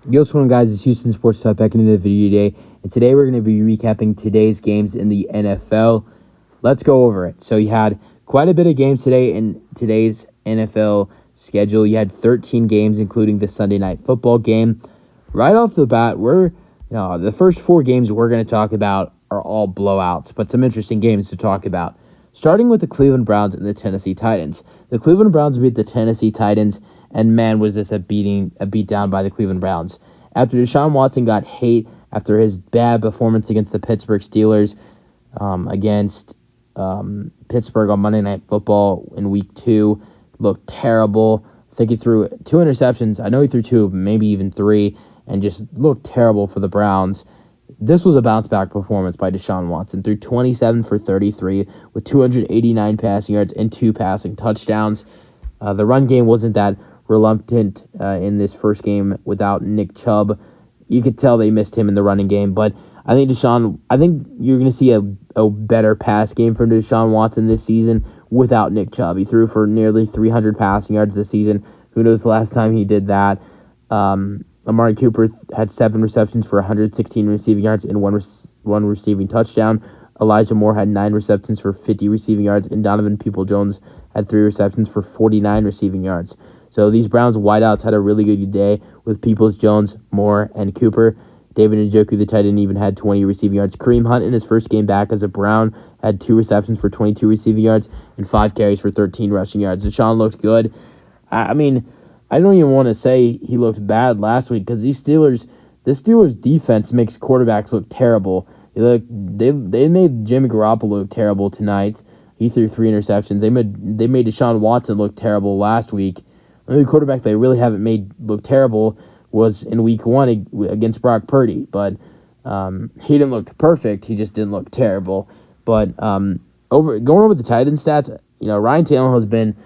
Yo, what's going on, guys? It's Houston Sports Talk back into the video today. And today we're going to be recapping today's games in the NFL. Let's go over it. So you had quite a bit of games today in today's NFL schedule. You had 13 games, including the Sunday Night Football game. Right off the bat, the first four games we're going to talk about are all blowouts, but some interesting games to talk about. Starting with the Cleveland Browns and the Tennessee Titans. The Cleveland Browns beat the Tennessee Titans, and man, was this a beat down by the Cleveland Browns. After Deshaun Watson got hate after his bad performance against the Pittsburgh Steelers, against Pittsburgh on Monday Night Football in Week 2, looked terrible. I think he threw 2 interceptions. I know he threw 2, maybe even 3, and just looked terrible for the Browns. This was a bounce-back performance by Deshaun Watson. Threw 27 for 33 with 289 passing yards and 2 passing touchdowns. The run game wasn't that reluctant in this first game without Nick Chubb. You could tell they missed him in the running game, but I think you're going to see a better pass game from Deshaun Watson this season without Nick Chubb. He threw for nearly 300 passing yards this season. Who knows the last time he did that? Amari Cooper had 7 receptions for 116 receiving yards and one receiving touchdown. Elijah Moore had 9 receptions for 50 receiving yards, and Donovan Peoples-Jones had 3 receptions for 49 receiving yards. So these Browns wideouts had a really good day with Peoples-Jones, Moore, and Cooper. David Njoku, the tight end, even had 20 receiving yards. Kareem Hunt, in his first game back as a Brown, had 2 receptions for 22 receiving yards and 5 carries for 13 rushing yards. Deshaun looked good. I don't even want to say he looked bad last week because the Steelers defense makes quarterbacks look terrible. They made Jimmy Garoppolo look terrible tonight. He threw 3 interceptions. They made Deshaun Watson look terrible last week. The only quarterback they really haven't made look terrible was in Week 1 against Brock Purdy. But he didn't look perfect. He just didn't look terrible. But going over the Titans stats, Ryan Tannehill has been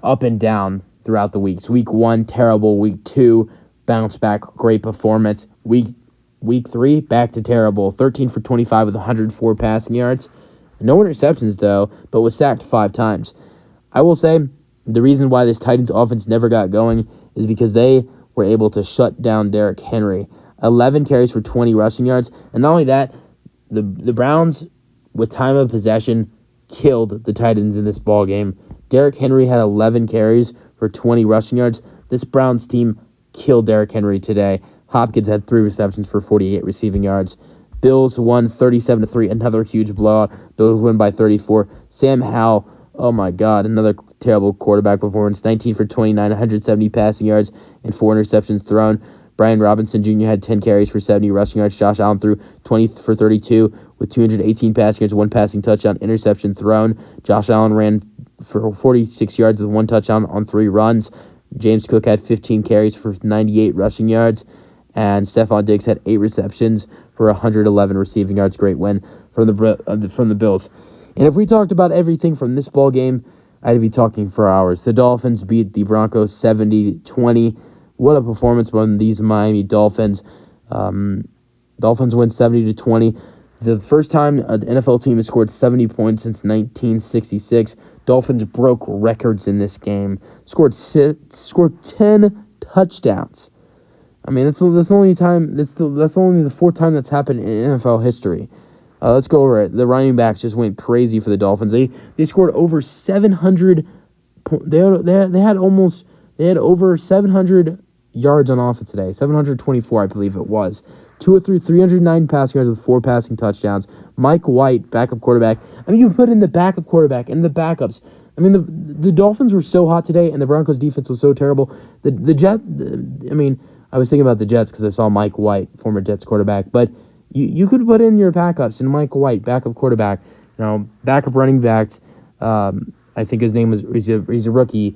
up and down throughout the weeks. Week 1, terrible. Week 2, bounce back, great performance. Week 3, back to terrible. 13 for 25 with 104 passing yards. No interceptions, though, but was sacked 5 times. I will say the reason why this Titans offense never got going is because they were able to shut down Derrick Henry. 11 carries for 20 rushing yards. And not only that, the Browns, with time of possession, killed the Titans in this ball game. Derrick Henry had 11 carries for 20 rushing yards. This Browns team killed Derrick Henry today. Hopkins had 3 receptions for 48 receiving yards. Bills won 37-3, another huge blowout. Bills win by 34. Sam Howell, oh my God, another terrible quarterback performance. 19 for 29, 170 passing yards, and 4 interceptions thrown. Brian Robinson Jr. had 10 carries for 70 rushing yards. Josh Allen threw 20 for 32 with 218 passing yards, 1 passing touchdown, interception thrown. Josh Allen ran for 46 yards with 1 touchdown on 3 runs. James Cook had 15 carries for 98 rushing yards. And Stephon Diggs had 8 receptions for 111 receiving yards. Great win from the Bills. And if we talked about everything from this ball game, I'd be talking for hours. The Dolphins beat the Broncos 70-20. What a performance from these Miami Dolphins. Dolphins win 70-20. The first time an NFL team has scored 70 points since 1966. Dolphins broke records in this game. Scored 10 touchdowns. I mean, that's only the 4th time that's happened in NFL history. Let's go over it. The running backs just went crazy for the Dolphins. They scored over 700. They had over 700 yards on offense today. 724, I believe it was. 309 passing yards with 4 passing touchdowns. Mike White, backup quarterback. I mean, you put in the backup quarterback and the backups. I mean, the Dolphins were so hot today, and the Broncos defense was so terrible. I was thinking about the Jets because I saw Mike White, former Jets quarterback. But you could put in your backups and Mike White, backup quarterback. Backup running backs. I think his name he's a rookie.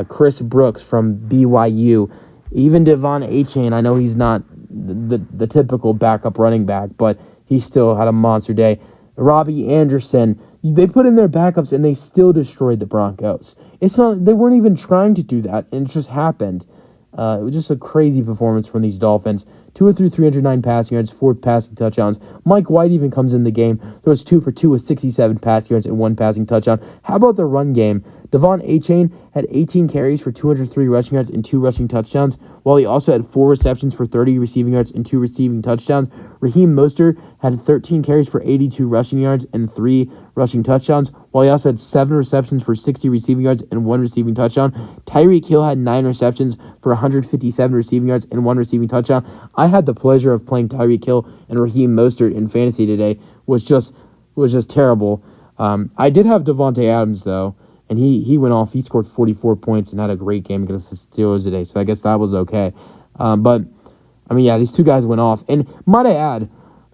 Chris Brooks from BYU. Even Devon Achane. I know he's not the typical backup running back, but he still had a monster day. Robbie Anderson. They put in their backups and they still destroyed the Broncos. They weren't even trying to do that, and it just happened. It was just a crazy performance from these Dolphins. 2 through 309 passing yards, 4 passing touchdowns. Mike White even comes in the game, throws 2 for 2 with 67 passing yards and 1 passing touchdown. How about the run game? Devon Achane had 18 carries for 203 rushing yards and 2 rushing touchdowns, while he also had 4 receptions for 30 receiving yards and 2 receiving touchdowns. Raheem Mostert had 13 carries for 82 rushing yards and 3 rushing touchdowns, while he also had 7 receptions for 60 receiving yards and 1 receiving touchdown. Tyreek Hill had 9 receptions for 157 receiving yards and 1 receiving touchdown. I had the pleasure of playing Tyreek Hill and Raheem Mostert in fantasy today. Was just terrible. I did have Devontae Adams, though, and he went off. He scored 44 points and had a great game against the Steelers today, so I guess that was okay. But, I mean, yeah, these two guys went off. And might I add,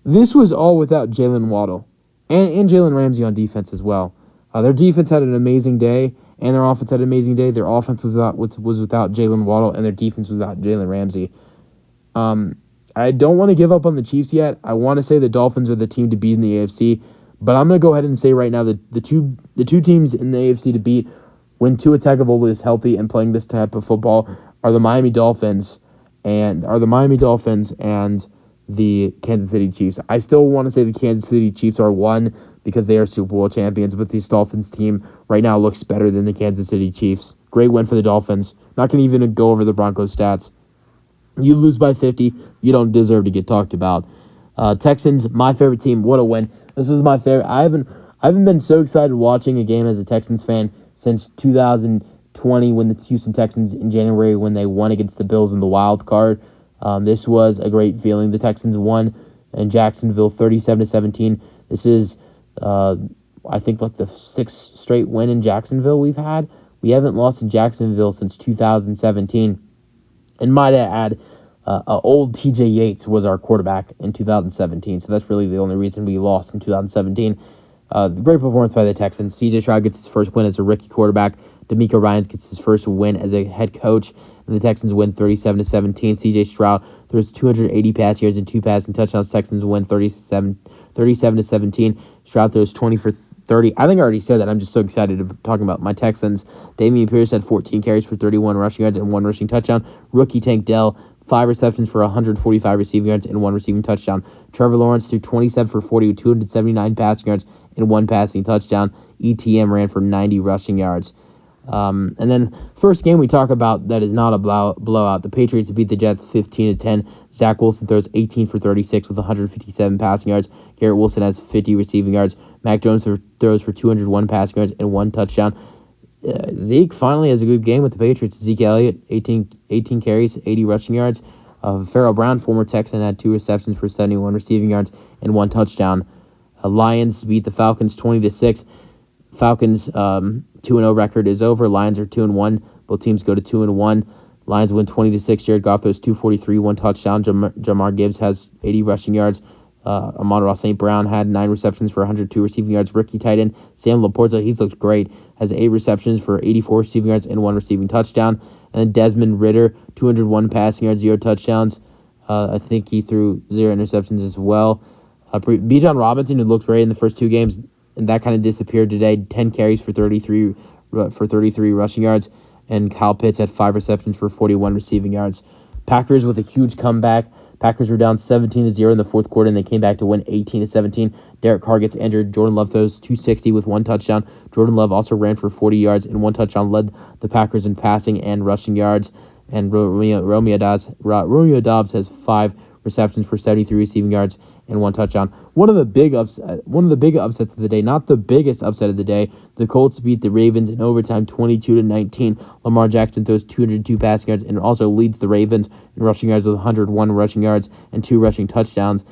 this was all without Jalen Waddle and Jalen Ramsey on defense as well. Their defense had an amazing day, and their offense had an amazing day. Their offense was without Jalen Waddle, and their defense was without Jalen Ramsey. I don't want to give up on the Chiefs yet. I want to say the Dolphins are the team to beat in the AFC, but I'm going to go ahead and say right now that the two teams in the AFC to beat when Tua Tagovailoa is healthy and playing this type of football are the Miami Dolphins and the Kansas City Chiefs. I still want to say the Kansas City Chiefs are one because they are Super Bowl champions, but this Dolphins team right now looks better than the Kansas City Chiefs. Great win for the Dolphins. Not going to even go over the Broncos stats. You lose by 50, you don't deserve to get talked about. Texans, my favorite team. What a win. This was my favorite. I haven't been so excited watching a game as a Texans fan since 2020 when the Houston Texans in January when they won against the Bills in the wild card. This was a great feeling. The Texans won in Jacksonville 37-17. This is, I think, like the 6th straight win in Jacksonville we've had. We haven't lost in Jacksonville since 2017. And might I add, old T.J. Yates was our quarterback in 2017, so that's really the only reason we lost in 2017. Great performance by the Texans. C.J. Stroud gets his first win as a rookie quarterback. D'Amico Ryans gets his first win as a head coach, and the Texans win 37-17. C.J. Stroud throws 280 pass yards and 2 passing touchdowns. Texans win 37-17. Stroud throws 20 for 30. I think I already said that. I'm just so excited to be talking about my Texans. Dameon Pierce had 14 carries for 31 rushing yards and 1 rushing touchdown. Rookie Tank Dell, 5 receptions for 145 receiving yards and 1 receiving touchdown. Trevor Lawrence threw 27 for 40 with 279 passing yards and 1 passing touchdown. ETM ran for 90 rushing yards. And then first game we talk about that is not a blowout. The Patriots beat the Jets 15-10. Zach Wilson throws 18 for 36 with 157 passing yards. Garrett Wilson has 50 receiving yards. Mac Jones throws for 201 passing yards and 1 touchdown. Zeke finally has a good game with the Patriots. Zeke Elliott, 18 carries, 80 rushing yards. Pharaoh Brown, former Texan, had 2 receptions for 71 receiving yards and 1 touchdown. Lions beat the Falcons 20-6. Falcons 2-0 record is over. Lions are 2-1. Both teams go to 2-1. Lions win 20-6. Jared Goff throws 243, 1 touchdown. Jamar Gibbs has 80 rushing yards. Amon-Ra St. Brown had 9 receptions for 102 receiving yards. Rookie tight end Sam Laporta, he's looked great, has 8 receptions for 84 receiving yards and 1 receiving touchdown. And then Desmond Ridder, 201 passing yards, 0 touchdowns. I think he threw 0 interceptions as well. Bijan Robinson, who looked great in the first 2 games, and that kind of disappeared today. 10 carries for 33 rushing yards. And Kyle Pitts had 5 receptions for 41 receiving yards. Packers with a huge comeback. Packers were down 17-0 in the fourth quarter, and they came back to win 18-17. Derek Carr gets injured. Jordan Love throws 260 with 1 touchdown. Jordan Love also ran for 40 yards and 1 touchdown, led the Packers in passing and rushing yards. And Romeo Doubs has 5 receptions for 73 receiving yards and 1 touchdown. One of the big upsets of the day, not the biggest upset of the day, the Colts beat the Ravens in overtime 22-19. Lamar Jackson throws 202 passing yards and also leads the Ravens in rushing yards with 101 rushing yards and 2 rushing touchdowns.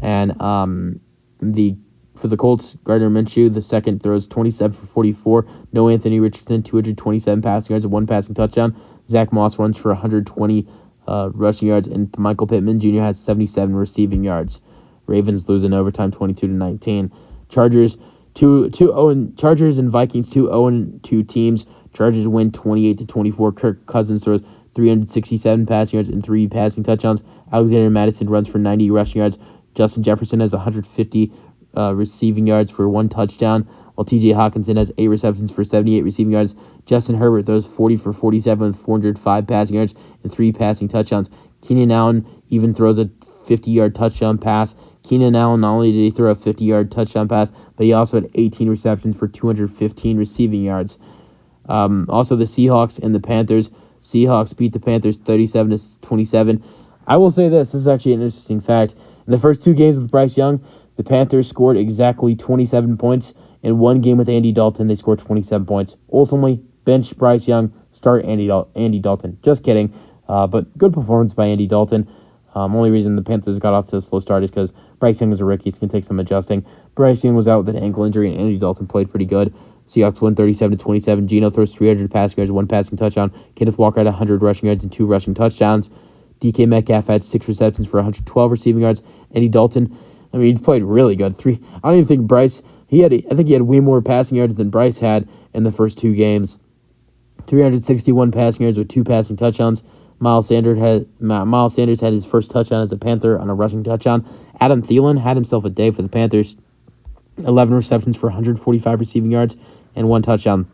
And for the Colts, Gardner Minshew, the second, throws 27 for 44. No Anthony Richardson, 227 passing yards and 1 passing touchdown. Zach Moss runs for 120 rushing yards, and Michael Pittman Jr. has 77 receiving yards. Ravens lose in overtime 22-19. Chargers and Vikings 2-0-2 teams. Chargers win 28-24. Kirk Cousins throws 367 passing yards and 3 passing touchdowns. Alexander Madison runs for 90 rushing yards. Justin Jefferson has 150 receiving yards for 1 touchdown, while T.J. Hawkinson has 8 receptions for 78 receiving yards. Justin Herbert throws 40 for 47 with 405 passing yards and 3 passing touchdowns. Keenan Allen even throws a 50-yard touchdown pass. Keenan Allen, not only did he throw a 50-yard touchdown pass, but he also had 18 receptions for 215 receiving yards. Also, the Seahawks and the Panthers. Seahawks beat the Panthers 37-27. I will say this is actually an interesting fact. In the first 2 games with Bryce Young, the Panthers scored exactly 27 points. In 1 game with Andy Dalton, they scored 27 points. Ultimately, bench Bryce Young, start Andy Dalton. Just kidding. But good performance by Andy Dalton. Only reason the Panthers got off to a slow start is because Bryce Young is a rookie. It's going to take some adjusting. Bryce Young was out with an ankle injury, and Andy Dalton played pretty good. Seahawks won 37-27. Geno throws 300 passing yards, 1 passing touchdown. Kenneth Walker had 100 rushing yards and 2 rushing touchdowns. DK Metcalf had 6 receptions for 112 receiving yards. Andy Dalton, he played really good. I don't even think Bryce, I think he had way more passing yards than Bryce had in the first 2 games. 361 passing yards with 2 passing touchdowns. Miles Sanders had his first touchdown as a Panther on a rushing touchdown. Adam Thielen had himself a day for the Panthers. 11 receptions for 145 receiving yards and 1 touchdown.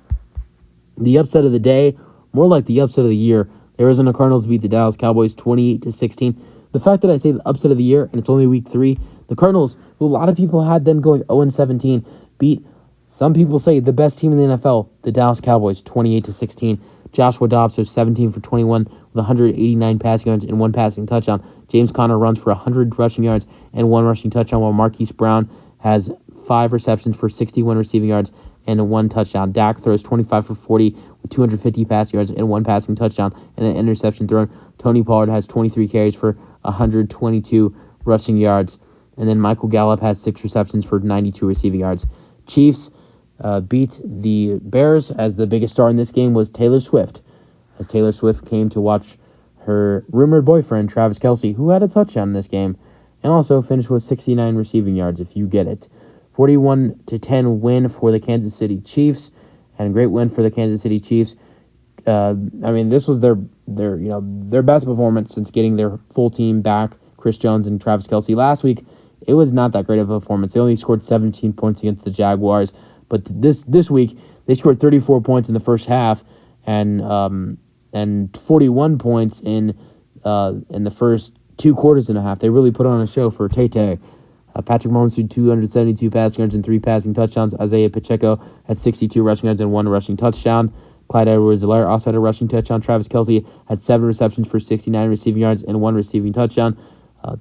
The upset of the day, more like the upset of the year, the Arizona Cardinals beat the Dallas Cowboys 28-16. The fact that I say the upset of the year and it's only week 3, the Cardinals, who a lot of people had them going 0-17, beat, some people say, the best team in the NFL, the Dallas Cowboys, 28-16. Joshua Dobbs was 17 for 21 with 189 passing yards and 1 passing touchdown. James Conner runs for 100 rushing yards and 1 rushing touchdown, while Marquise Brown has 5 receptions for 61 receiving yards and 1 touchdown. Dak throws 25 for 40 with 250 passing yards and 1 passing touchdown and an interception thrown. Tony Pollard has 23 carries for 122 rushing yards. And then Michael Gallup has 6 receptions for 92 receiving yards. Chiefs beat the Bears, as the biggest star in this game was Taylor Swift, as Taylor Swift came to watch her rumored boyfriend, Travis Kelce, who had a touchdown in this game, and also finished with 69 receiving yards, if you get it. 41-10 win for the Kansas City Chiefs, and a great win for the Kansas City Chiefs. This was their best performance since getting their full team back, Chris Jones and Travis Kelce. Last week, it was not that great of a performance. They only scored 17 points against the Jaguars, but this week they scored 34 points in the first half and 41 points in the first 2 quarters and a half. They really put on a show for Tay. Patrick Mahomes threw 272 passing yards and 3 passing touchdowns. Isaiah Pacheco had 62 rushing yards and 1 rushing touchdown. Clyde Edwards-Helaire also had a rushing touchdown. Travis Kelce had 7 receptions for 69 receiving yards and 1 receiving touchdown.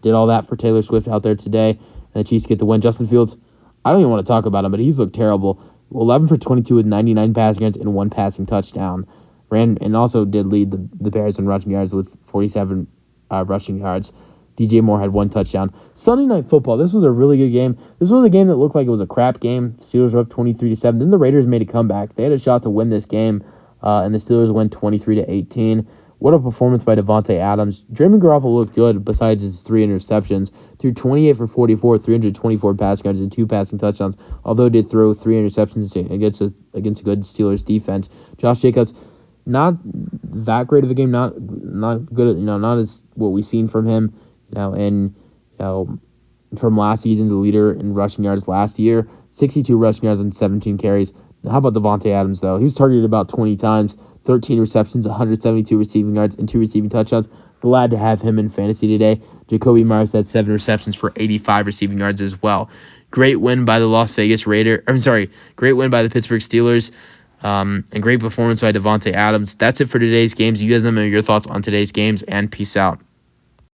Did all that for Taylor Swift out there today. And the Chiefs get the win. Justin Fields, I don't even want to talk about him, but he's looked terrible. 11 for 22 with 99 passing yards and 1 passing touchdown. Ran and also did lead the Bears in rushing yards with 47 rushing yards. DJ Moore had 1 touchdown. Sunday Night Football, this was a really good game. This was a game that looked like it was a crap game. Steelers were up 23-7. Then the Raiders made a comeback. They had a shot to win this game, and the Steelers went 23-18. What a performance by Devontae Adams. Jimmy Garoppolo looked good besides his 3 interceptions. Threw 28 for 44, 324 passing yards, and 2 passing touchdowns, although did throw 3 interceptions against a good Steelers defense. Josh Jacobs, not that great of a game, not good, not as what we've seen from him, from last season, the leader in rushing yards last year, 62 rushing yards and 17 carries. How about Devontae Adams, though? He was targeted about 20 times, 13 receptions, 172 receiving yards, and 2 receiving touchdowns. Glad to have him in fantasy today. Jacoby Myers had 7 receptions for 85 receiving yards as well. Great win by the great win by the Pittsburgh Steelers, and great performance by Devontae Adams. That's it for today's games. You guys let me know your thoughts on today's games, and peace out.